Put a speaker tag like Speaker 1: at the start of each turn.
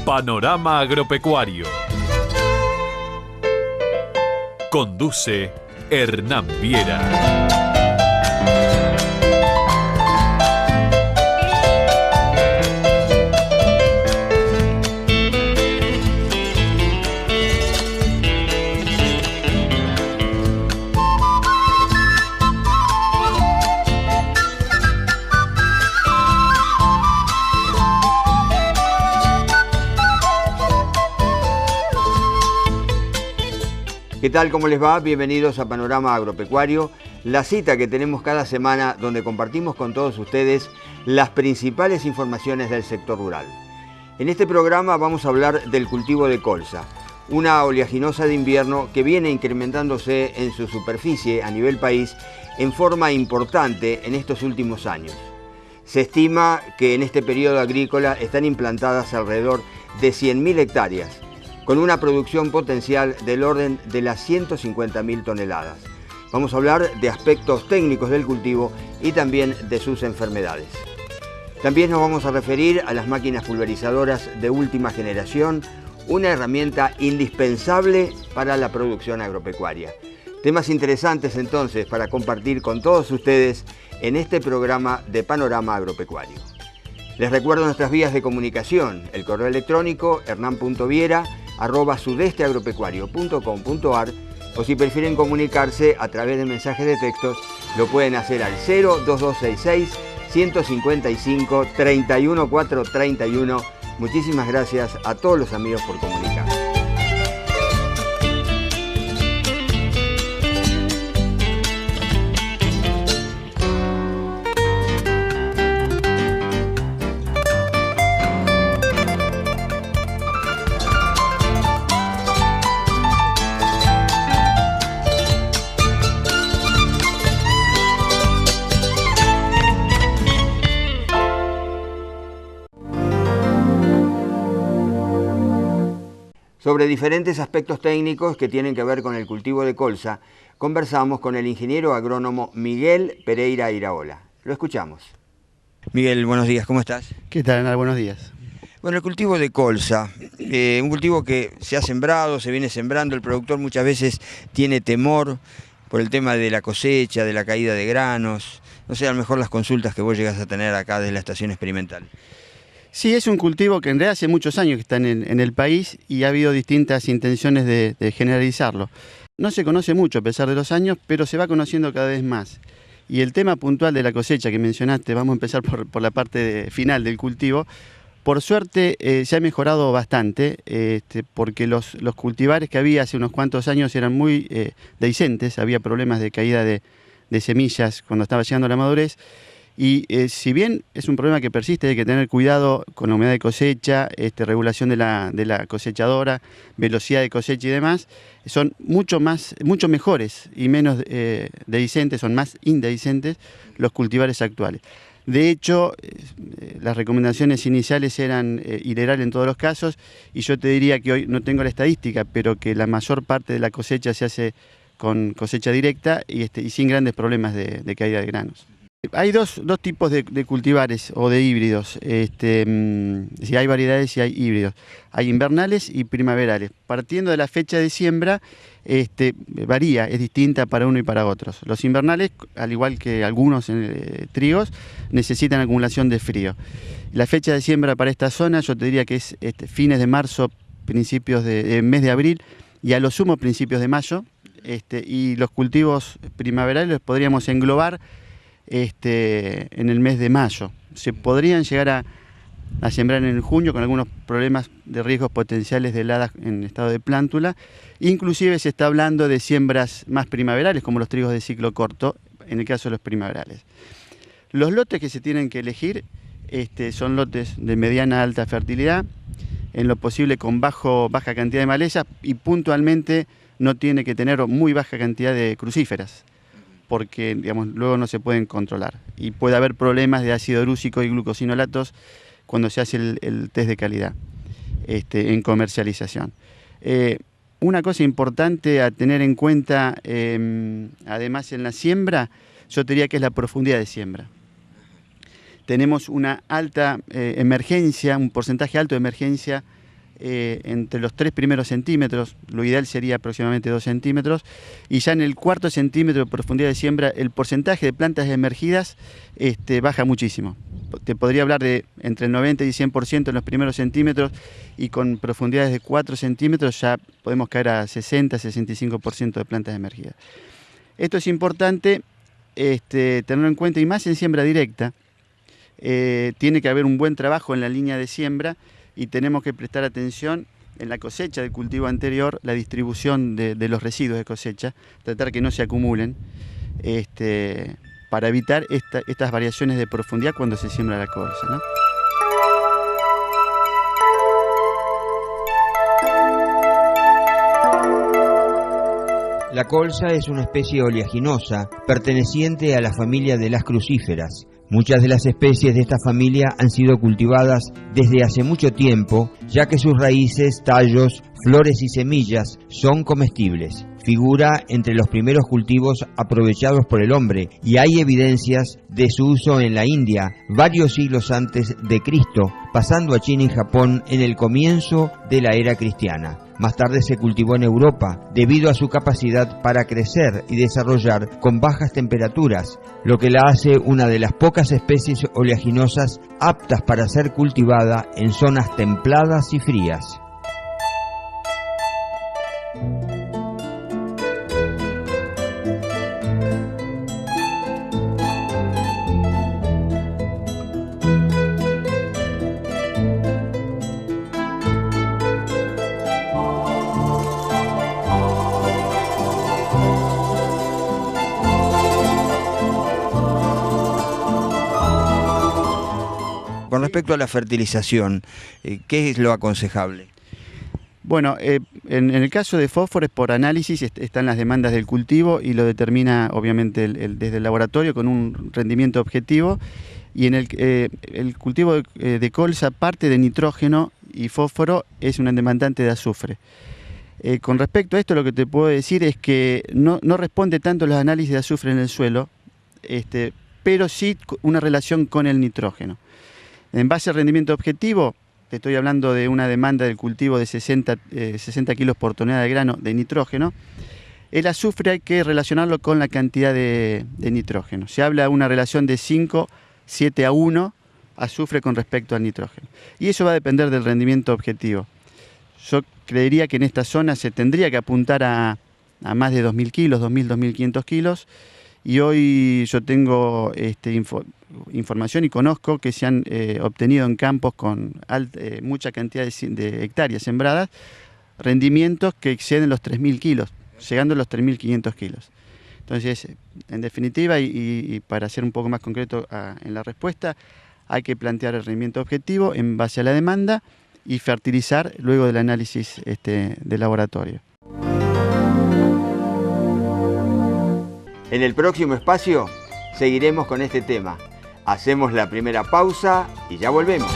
Speaker 1: Panorama Agropecuario. Conduce Hernán Viera.
Speaker 2: ¿Qué tal? ¿Cómo les va? Bienvenidos a Panorama Agropecuario, la cita que tenemos cada semana donde compartimos con todos ustedes las principales informaciones del sector rural. En este programa vamos a hablar del cultivo de colza, una oleaginosa de invierno que viene incrementándose en su superficie a nivel país en forma importante en estos últimos años. Se estima que en este periodo agrícola están implantadas alrededor de 100.000 hectáreas, con una producción potencial del orden de las 150.000 toneladas. Vamos a hablar de aspectos técnicos del cultivo y también de sus enfermedades. También nos vamos a referir a las máquinas pulverizadoras de última generación, una herramienta indispensable para la producción agropecuaria. Temas interesantes entonces para compartir con todos ustedes en este programa de Panorama Agropecuario. Les recuerdo nuestras vías de comunicación, el correo electrónico hernán.viera@sudesteagropecuario.com.ar, o si prefieren comunicarse a través de mensajes de textos, lo pueden hacer al 02266 155 31431. Muchísimas gracias a todos los amigos por comunicar. Sobre diferentes aspectos técnicos que tienen que ver con el cultivo de colza, conversamos con el ingeniero agrónomo Miguel Pereira Iraola. Lo escuchamos. Miguel, buenos días, ¿cómo estás?
Speaker 3: ¿Qué tal, Hernán? Buenos días.
Speaker 2: Bueno, el cultivo de colza, un cultivo que se ha sembrado, se viene sembrando, el productor muchas veces tiene temor por el tema de la cosecha, de la caída de granos. No sé, a lo mejor las consultas que vos llegas a tener acá desde la estación experimental.
Speaker 3: Sí, es un cultivo que en realidad hace muchos años que está en el país y ha habido distintas intenciones de generalizarlo. No se conoce mucho a pesar de los años, pero se va conociendo cada vez más. Y el tema puntual de la cosecha que mencionaste, vamos a empezar por la parte final del cultivo. Por suerte se ha mejorado bastante, porque los cultivares que había hace unos cuantos años eran muy dehiscentes, había problemas de caída de semillas cuando estaba llegando a la madurez. Y si bien es un problema que persiste, hay que tener cuidado con la humedad de cosecha, regulación de la cosechadora, velocidad de cosecha y demás, son mucho mejores y menos dehiscentes, son más indehiscentes los cultivares actuales. De hecho, las recomendaciones iniciales eran hilerar en todos los casos, y yo te diría que hoy no tengo la estadística, pero que la mayor parte de la cosecha se hace con cosecha directa y sin grandes problemas de caída de granos. Hay dos tipos de cultivares o de híbridos, si hay variedades y hay híbridos. Hay invernales y primaverales. Partiendo de la fecha de siembra, varía, es distinta para uno y para otros. Los invernales, al igual que algunos trigos, necesitan acumulación de frío. La fecha de siembra para esta zona yo te diría que es fines de marzo, principios de mes de abril y a lo sumo principios de mayo. Y los cultivos primaverales los podríamos englobar en el mes de mayo. Se podrían llegar a sembrar en junio con algunos problemas de riesgos potenciales de heladas en estado de plántula. Inclusive se está hablando de siembras más primaverales, como los trigos de ciclo corto, en el caso de los primaverales. Los lotes que se tienen que elegir son lotes de mediana a alta fertilidad, en lo posible con baja cantidad de malezas, y puntualmente no tiene que tener muy baja cantidad de crucíferas, porque luego no se pueden controlar y puede haber problemas de ácido urúcico y glucosinolatos cuando se hace el test de calidad en comercialización. Una cosa importante a tener en cuenta, además en la siembra, yo diría que es la profundidad de siembra. Tenemos una alta emergencia, un porcentaje alto de emergencia entre los 3 primeros centímetros, lo ideal sería aproximadamente 2 centímetros, y ya en el 4.º centímetro de profundidad de siembra el porcentaje de plantas emergidas baja muchísimo. Te podría hablar de entre el 90 y 100% en los primeros centímetros, y con profundidades de 4 centímetros ya podemos caer a 60-65% de plantas emergidas. Esto es importante tenerlo en cuenta, y más en siembra directa. Tiene que haber un buen trabajo en la línea de siembra, y tenemos que prestar atención en la cosecha del cultivo anterior, la distribución de los residuos de cosecha, tratar que no se acumulen, para evitar estas variaciones de profundidad cuando se siembra la colza, ¿no?
Speaker 2: La colza es una especie oleaginosa perteneciente a la familia de las crucíferas. Muchas de las especies de esta familia han sido cultivadas desde hace mucho tiempo, ya que sus raíces, tallos, flores y semillas son comestibles. Figura entre los primeros cultivos aprovechados por el hombre, y hay evidencias de su uso en la India varios siglos antes de Cristo, pasando a China y Japón en el comienzo de la era cristiana. Más tarde se cultivó en Europa, debido a su capacidad para crecer y desarrollar con bajas temperaturas, lo que la hace una de las pocas especies oleaginosas aptas para ser cultivada en zonas templadas y frías. Con respecto a la fertilización, ¿qué es lo aconsejable?
Speaker 3: Bueno, en el caso de fósforo, por análisis están las demandas del cultivo, y lo determina obviamente desde el laboratorio con un rendimiento objetivo. Y en el cultivo de colza, parte de nitrógeno y fósforo es un demandante de azufre. Con respecto a esto, lo que te puedo decir es que no responde tanto a los análisis de azufre en el suelo, pero sí una relación con el nitrógeno. En base al rendimiento objetivo, te estoy hablando de una demanda del cultivo de 60 kilos por tonelada de grano de nitrógeno. El azufre hay que relacionarlo con la cantidad de nitrógeno. Se habla de una relación de 5:7 a 1 azufre con respecto al nitrógeno. Y eso va a depender del rendimiento objetivo. Yo creería que en esta zona se tendría que apuntar a más de 2.000 kilos, 2.000, 2.500 kilos. Y hoy yo tengo información y conozco que se han obtenido en campos con mucha cantidad de hectáreas sembradas, rendimientos que exceden los 3.000 kilos, llegando a los 3.500 kilos. Entonces, en definitiva, y para ser un poco más concreto en la respuesta, hay que plantear el rendimiento objetivo en base a la demanda y fertilizar luego del análisis de laboratorio. En el próximo espacio seguiremos con este tema. Hacemos la primera pausa y ya volvemos.